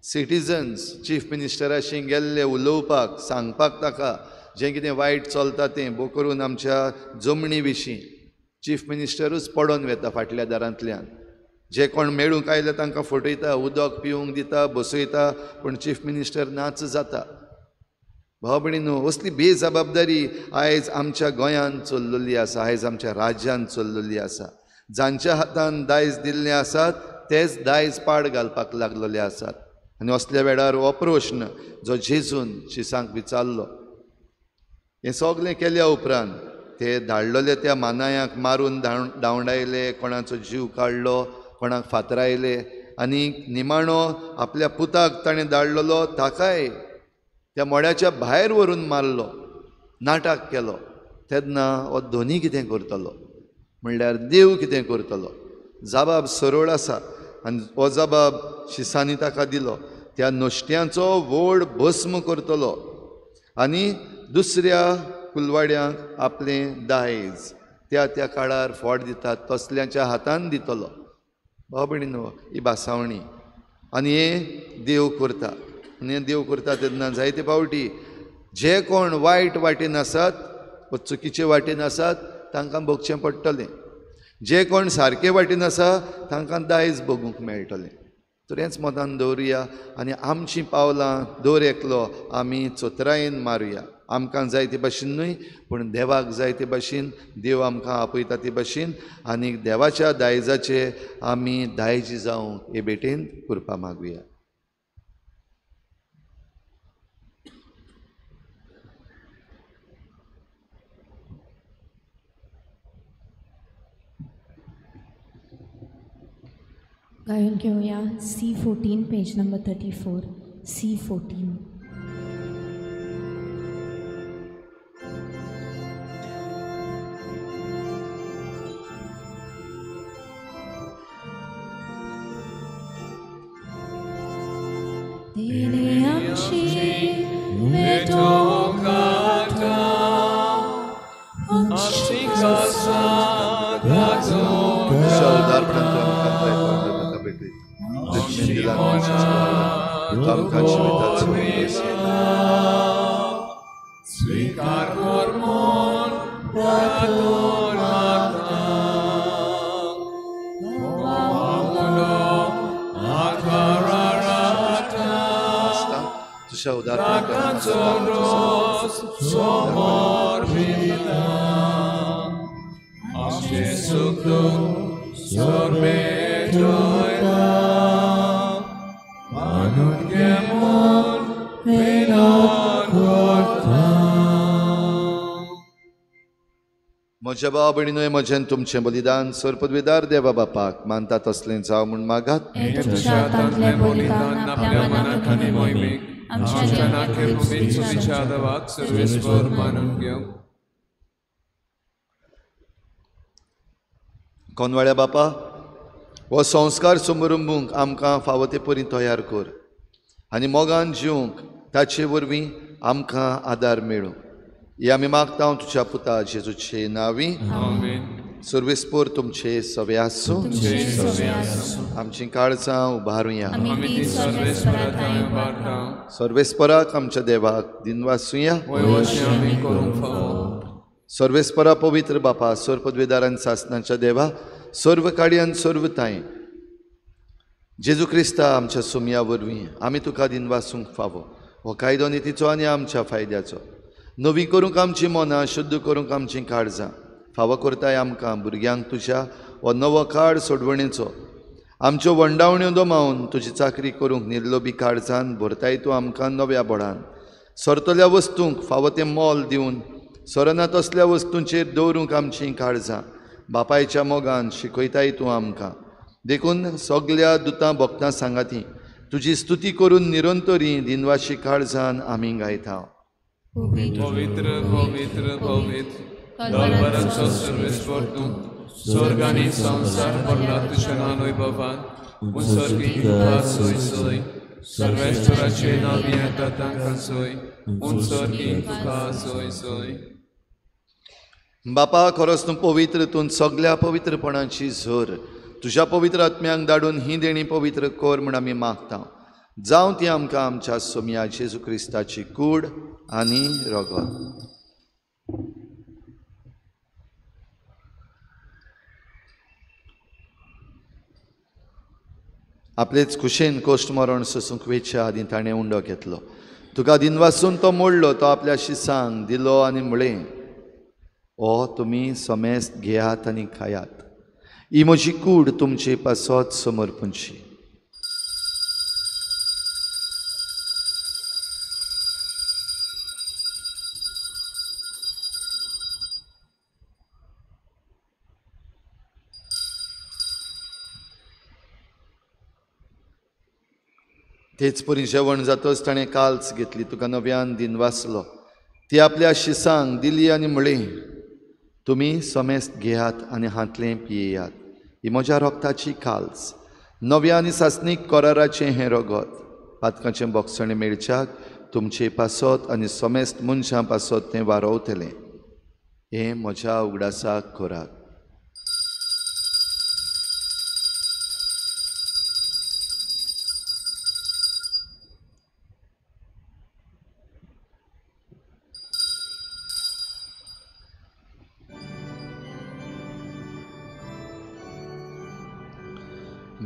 सिटिजन्स चीफ मिनिस्टराशी गेल्ले उलोवपाक सांगपाक ताका जें कितें वायट चलता तें बो करून आमच्या जमनी विशीं चीफ मिनिस्टरूच पडोन वेता फाटल्या दारांतल्यान. जे कोण मेळूंक आयले तांकां फटयता, उदक पिवंक दिता, बसयता, पूण चीफ मिनिस्टर नाच जाता. भाव भयणीनो, असली बेजबाबदारी आयज आमच्या गोंयांत चल्लेली आसा, आयज आमच्या राज्यांत चल्लेली आसा. जांच्या हातान दायज दिल्लें आसात तेच दायज पाड घालपाक लागलेले आसात. आनी असल्या वेळार हो प्रश्न जो जेजून शिसांक विचारलो, हें सगळें केल्या उपरांत ते धाडलेले त्या मानायांक मारून धांवडायले, कोणाचो जीव काडलो, कोणाक फातरायले, आनी निमाणो आपल्या पुताक ताणें धाडलेलो ताकाय त्या मळ्याच्या भायर व्हरून मारलो, नाटक केलो. तेन्ना हो धोनी कितें करतलो, म्हणल्यार देव कितें करतलो? जबाब सरळ आसा आनी हो जबाब शिसांनी ताका दिलो. त्या नश्ट्यांचो व्हड भस्म करतलो आनी दुसऱ्या कुलवाड्यांक आपलें दायज त्या त्या काळार फोड दितात तसल्यांच्या हातान दितलो. भाव भयणीनो, ही भासावणी आनी हे देव करता. आनी हें देव करता तेन्ना जायते फावटी जे कोण वायट वाटेन आसात वा चुकीचे वाटेन आसात तांकां भोगचें पडटलें. जे कोण सारके वाटेन आसा तांकां दायज भोगूंक मेळटलें. तर हेंच मतान दवरुया आनी आमचीं पावलां दर एकलो आमी चोतरायेन मारुया. आमकां जाय ते भाशेन न्हय, पूण देवाक जाय ते भाशेन, देव आमकां आपयता ते भाशेन, आनी देवाच्या दायजाचे आमी दायजी जावंक हे भेटेन कृपा मागुया. गायन घेऊया C14 पेज नंबर 34. C14. तिने आमची मेटोकाता आमची कासा गाजोन उदार प्रांतांत ताका भेटली जखमी दिला आमकां जिविताचो स्वीकार कर म्हूण प्रार्थना तुझ्या उदार म्हज्या भाव भयणीनो, म्हजें तुमचें बलिदान सर्पद्वेदार देवा बापाक मानता तसलें जावं म्हूण मागात. तुझ्या हातांतलें बलिदान आपल्या मनांत आनी मोहिमेक आमच्या नाखेर तुमच्या देवाक सर्वेस्वर मानून घेवं. कोनवाळ्या बापा, हो संस्कार समारंभूंक आमकां फावो ते परी तयार कर आनी मोगान जिवंक ताचे वरवीं आमकां आदार मेळूं. हे आमी मागता तुज्या पुता जेजूचे नांवी. सर्वेस्पर तुमचे सवे आसूं. आमची काळजां उबारुया. सर्वेस्पराक आमच्या देवाक दिनवासुया. सर्वेस्परा पवित्र बापा, सर्पद्वेदारान सासनाच्या देवा, सर्व काळयान सर्व ताय जेजू क्रिस्ता आमच्या सुमया वरवीं आमी तुका दिनवासूंक फावो. हो कायदो नितीचो आनी आमच्या फायद्याचो. नवी करूंक आमची मनां, शुद्ध करूंक आमची काळजां फावो करताय आमकां भुरग्यांक तुज्या हो नवो काळ सोडवणेचो. आमच्यो वंडावण्यो दोमावन तुजी चाकरी करूंक निर्लोभी काळजान भरताय तूं आमकां नव्या बळान. सरतल्या वस्तूंक फावो तें मोल दिवन सरना तसल्या वस्तूंचेर दवरूंक आमची काळजां बापायच्या मोगान शिकयताय तूं आमकां. देखून सगल्या दुतां भक्तां सांगाती तुजी स्तुती करून निरंतरी दिनवाशी काळजान आमी गायता. पवित्र पवित्र पवित्र दलबराचो सर्वेस्वर तूं, स्वर्ग आनी संवसार भरला तुज्या नानोयभावान. उत्सर्गीक तुका सोय सोय, सर्वेस्वराचे नांव येता तांकां सोय. उत्सर्गीक तुका सोय सोय. बापा, खरोच तूं पवित्र, तूं सगल्या पवित्रपणाची झर तुज्या पवित्र आत्म्यांक धाडून ही देणी पवित्र कर म्हूण आमी मागता. जावं ती आमकां आमच्या सोम्या जेजू क्रिस्ताची कूड आनी रगत. आपलेच कुशेन कोश्ट मरण सोसूंक वेच्या आदी ताणें उंडो घेतलो. तुका दिनवासून तो मोडलो, तो आपल्या शिसांक दिलो आनी म्हळें, ओ तुमी सोमेस्त घेयात आनी खायात, ही म्हजी कूड तुमचे पासत समर्पणची. तेच परी जेवण जातच ताणें काल्स घेतली, तुका नव्यान दिनवासलो, ती आपल्या शिसांक दिली आनी म्हळें, तुमी सोमेस्त घेयात आनी हातलें पियेयात, ही म्हज्या रोगताची काल्स, नव्या आनी सासणीक कोराराचें हें रगत, पातकाचें बोगसणें मेळच्याक तुमचे पासत आनी सोमेस्त मनशां पासत तें वारोवतलें. हें म्हज्या उगडासाक खोराक.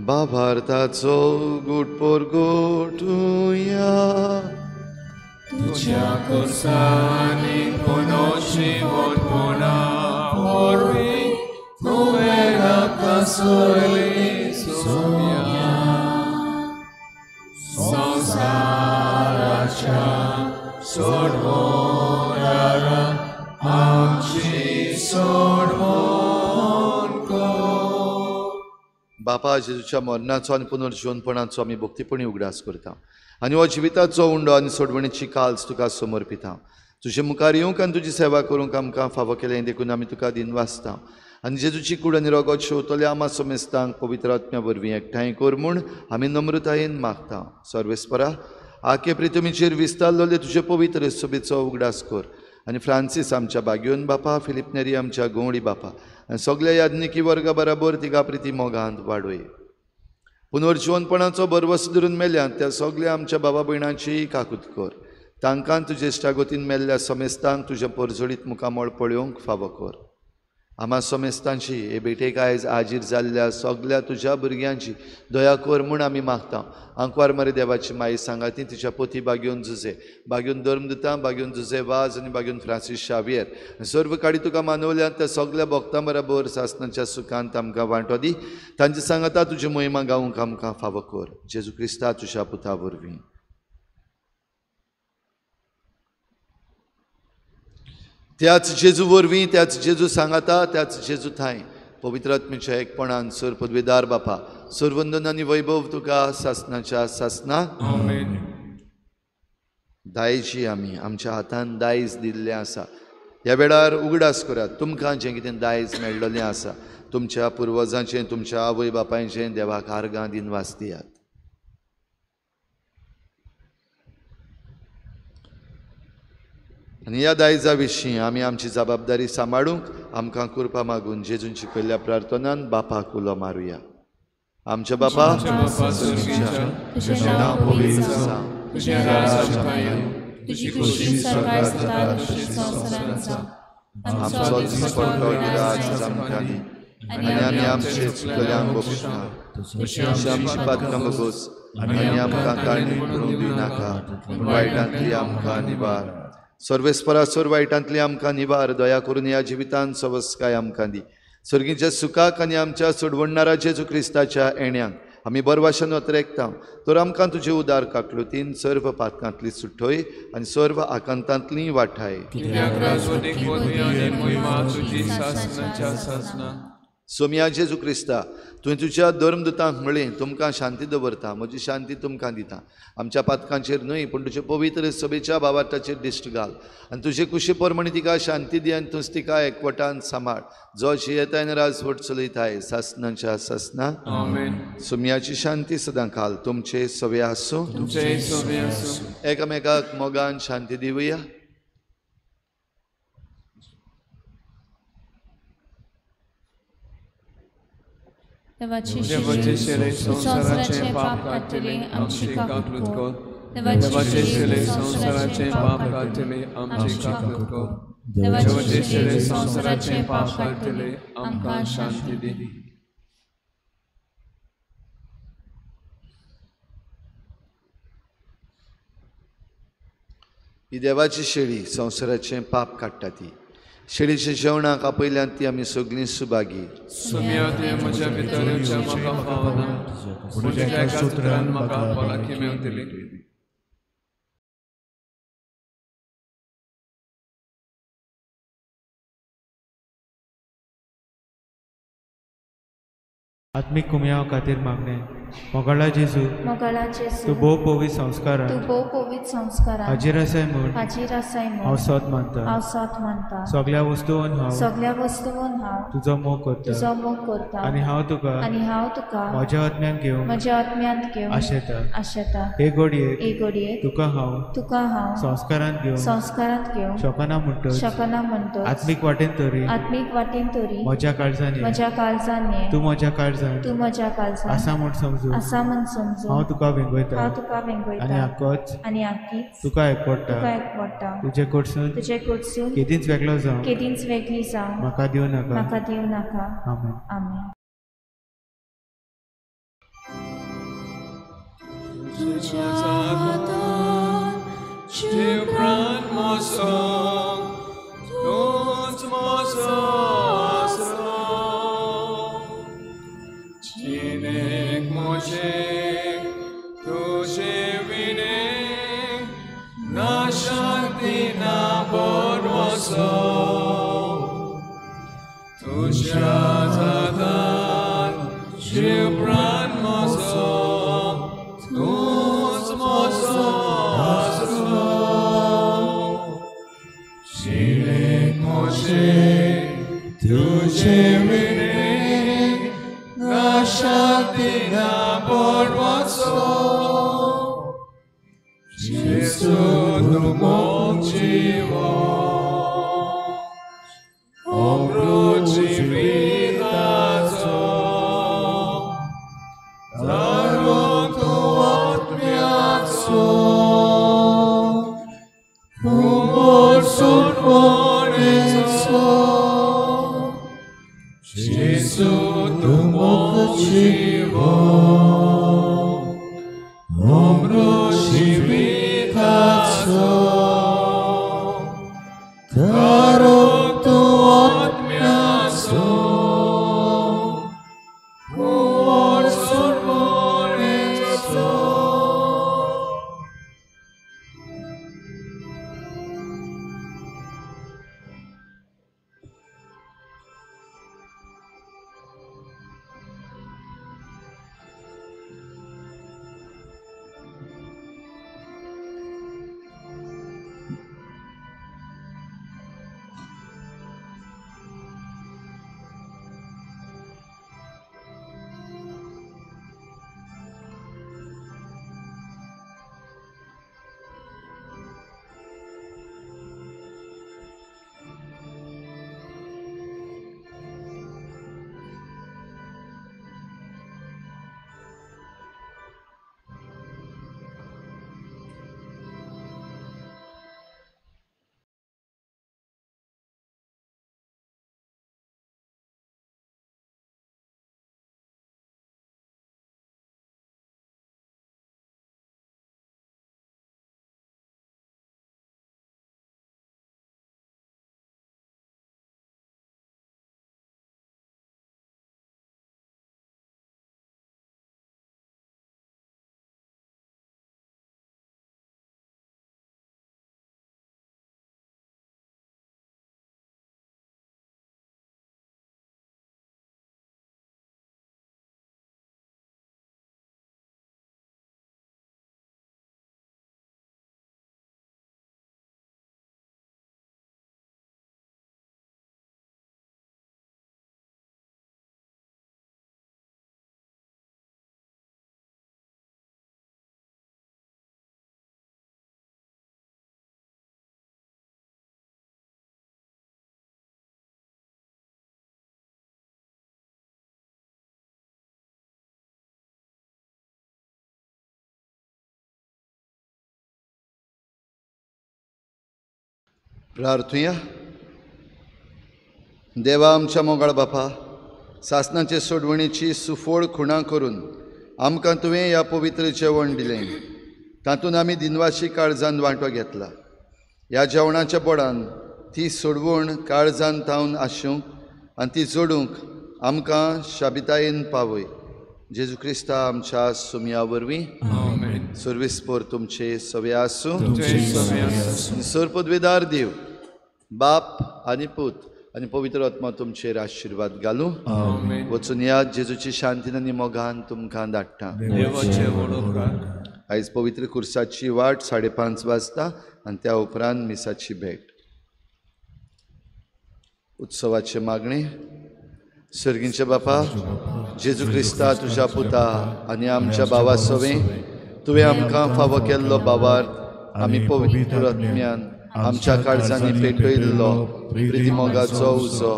भावार्थाचो गुटपोर गोठुया. तुझ्या कुर्सानी पोनोची वोटपोना वरवी तुवें रक्तासोयली सोम्या संसाराच्या सोडवोरारा आमची सोडवण कर. बापा जेजूच्या मरणाचो आनी पुनर्जीवनपणाचो आमी भक्तीपणी उगडास करता आनी हो जिविताचो उंडो आनी सोडवणेची काल्स तुका समर्पिता. तुजे मुखार येवंक आनी तुजी सेवा करूंक आमकां फावो केलें देखून आमी तुका दिनवासता आनी जेजूची कूड आनी रगत शेवतले आमा सोमेस्तांक पवित्र आत्म्या वरवीं एकठांय कर म्हूण आमी नम्रतायेन मागता. सर्वेस्परा, आखे प्रितुमीचेर विस्तारलोले तुजे पवित्र सोबेचो उगडास कर आनी फ्रांसीस आमच्या बागयोन बापा, फिलिप नेरी आमच्या गवळी बापा आनी सगळ्या याज्ञिकी वर्गा बराबर तिका प्रिती मोगांत वाडोय. पुनर्जीवनपणाचो बरवस धरून मेल्यांत त्या सगळ्या आमच्या बाबा भयणांची काकूत कर. तांकां तुजे इश्टागतीन मेल्ल्या सोमेस्तांक तुजे परजोडीत मुखामोळ पळोवंक फावो कर. आमा सोमेस्तांची हे भेटेक आयज हाजीर जाल्ल्या सगळ्या तुज्या भुरग्यांची दया कर म्हूण आमी मागता. आंकवार मरे देवाची माई सांगाती तिच्या पोती बागयोन जुजे, बागयोन धर्मदुतां, बागयोन जुजे वाज आनी बागयोन फ्रांसीस शावियर सर्व काडी तुका मानवल्यांत त्या सगळ्या भक्तां बरोबर सासणाच्या सुखांत आमकां वांटो दी. तांची सांगाता तुजी मोहिमा गावंक आमकां फावो कर. जेजू क्रिस्ता तुज्या पुता वरवीं. त्याच जेजू वरवीं, त्याच जेजू सांगाता, त्याच जेजू थंय पवित्र आत्म्याच्या एकपणान सर पदवेदार बापा, सर्वंदन आनी वैभव तुका सासणाच्या सासना. आमेन. दायजी आमी आमच्या हातान दायज दिल्लें आसा. ह्या वेळार उगडास करात. तुमकां जें कितें दायज मेळ्ळलें आसा, तुमच्या पुर्वजांचें, तुमच्या आवय बापायचें देवाक आर्गां दिन वाचतियात. आनी ह्या दायजा विशीं आमी आमची जबाबदारी सांबाळूंक आमकां कृपा मागून जेजूंची पयल्या प्रार्थनान बापाक उलो मारुया. आमच्या बापा, तुझें नांव पवित्र जावं, तुझें राज्य येवं, तुजी खुशी स्वर्गार जाता तशी संवसारांत जावं. आमचो दिसपट्टो आज आमकां दी आनी आमी आमचे चुकल्यांक बक्षिता तशी आमची पातकां बगोस आनी आमकां काळणी पडूंक दिनाका, पूण वायटांतली आमकां निवार. सर्वेस्परा सर वायटांतली आमकां निवार. दया करून ह्या जिवितांत सवस्काय आमकां दी. सर्गीच्या सुखाक आनी आमच्या सोडवणारा जेजू क्रिस्ताच्या येण्याक आमी बरवाशान वतरेकता. तर आमकां तुजे उदार काकलुतीन सर्व पातकांतली सुटोय आनी सर्व आकांतांतली वाठाय. सोम्या जेजू क्रिस्ता, तुवें तुज्या धर्मदुतांक म्हळें, तुमकां शांती दवरता, म्हजी शांती तुमकां दिता. आमच्या पातकांचेर न्हय पूण तुजे पवित्र सभेच्या भावार्थाचेर दिश्ट घाल आनी तुजे कुशी परमणी तिका शांती दी आनी तुज तिका एकवटान सांबाळ. जो जियेताय आनी राजवट चलयताय सासणाच्या सासना. आमेन. सोम्याची शांती सदां काल तुमचे सवे आसूं. एकामेकाक मोगान शांती दिवया. देवाचे देवाचे शिले संसाराचे पाप काढले आमची काकूत कर. देवाचे शिले संसाराचे पाप काढले आमची काकूत कर. देवाचे शिले संसाराचे पाप काढले आमकां शांती दी. ही देवाची शेळी संवसाराचें पाप काडटा ती. शेळीच्या जेवणाक आपयल्यान ती आमी सगळीं सुभागी. सुमियाते म्हज्या भितर येवच्या म्हाका फावना, म्हज्या एका सुत्रान म्हाका भलायकी मेळटली. आत्मिक कुमयाव खातीर मागणे. मोगाळा जेजू, तूं भोव पवित्र संस्कारांत हाजीर आसाय म्हूण हांव सत मानता. सगळ्या वस्तूंवन हांव तुजो मोग करता आनी हांव तुका म्हज्या आत्म्यान घेवंक आशेता. हे घडयेक तुका हांव संस्कारांत घेवंक शकना म्हणटच आत्मीक वाटेन तरी म्हज्या काळजांनी तूं म्हज्या काळजांत आसा म्हूण समजून हांव तुका वेंगयता आनी आख्खीच तुका एकवडटा. तुजे कडसून केदींच वेगळो जावं म्हाका दिवं नाका. आमेन. तुझ्या हातान जीव प्राण मोसो, तूंच मोसो आसरो. जिणेक मोशेक तुजे विणेक ना शांती ना बोरवोसो. तुझ्या हातान जीव प्राण मोसो, तूंच मोसो आसरो. जिणेक मोशेक तुजे विणेक ना शांती ना बोरवोसो. जेसू तूं मोग जिवो, अमृत जिविताचो. दारो तूं आत्म्याचो, उमळसून मरेचो. जेसू तूं मोग जिवो, अमृत जिविताचो. दारो तूं आत्म्याचो, उमळसून मरेचो. प्रार्थुया. देवा आमच्या मोगाळ बापा, सासणाचे सोडवणीची सुफोळ खुणां करून आमकां तुवें ह्या पवित्र जेवण दिलें. तातूंत आमी दिनवाशी काळजान वांटो घेतला. ह्या जेवणाच्या बोडान ती सोडवण काळजान थावन आसूंक आनी ती जोडूंक आमकां शाबितायेन पावय. जेजू क्रिस्ता आमच्या सुमया वरवीं. सर्विस्पोर तुमचे सवे आसूं. सरपदवेदार देव बाप आनी पूत आनी पवित्र आत्मा तुमचेर आशिर्वाद घालूं. वचून या जेजूची शांतीन आनी मोगान तुमकां धाडटा. आयज पवित्र कुर्साची वाट 5:30 वाजता आनी त्या उपरांत मिसाची भेट. उत्सवाचे मागणे. सर्गींचे बापा, जेजू क्रिस्ता तुज्या पुता आनी आमच्या भावा सवे तुवें आमकां फावो केल्लो भावार्थ आमी पवित्र आत्म्यान आमच्या काळजांनी पेटयल्लो प्रिती मोगाचो उजो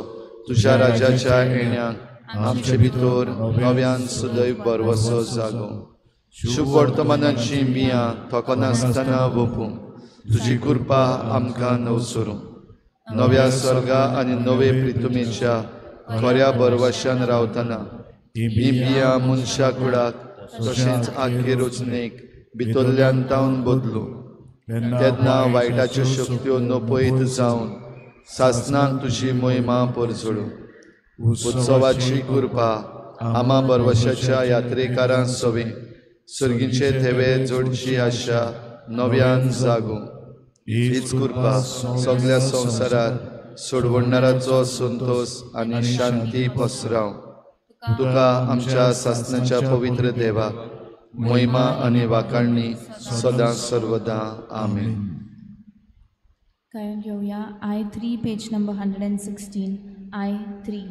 तुज्या राजाच्या येण्याक आमचे भितर नव्यान सदैव बरवसो जागो. शुभ वर्तमानाची बियां थोकोनासतना वपूंक तुजी कृपा आमकां नवसरूं. नव्या स्वर्गा आनी नवे प्रितुमेच्या खऱ्या बरवशान रावतना ही बियां मनशा कुळाक तशेंच आख्खे रचनेक भितरल्यान तावन बदलूं. तेन्ना वायटाच्यो शक्त्यो नपयत जावन सासणाक तुजी मोहिमा परजळूं. उत्सवाची कृपा आमा बरवशाच्या यात्रेकारां सवे सर्गीचे थेवे जोडची आशा नव्यान जागूं. हीच कृपा सगळ्या संवसारात सोडवणाराचो संतोष आनी शांती पसराव. तुका आमच्या सासणाच्या पवित्र देवाक मोहिमा आनी वाखाणणी सदां सर्वदा. आमेन. काय घेऊया I3 पेज नंबर 116 I3.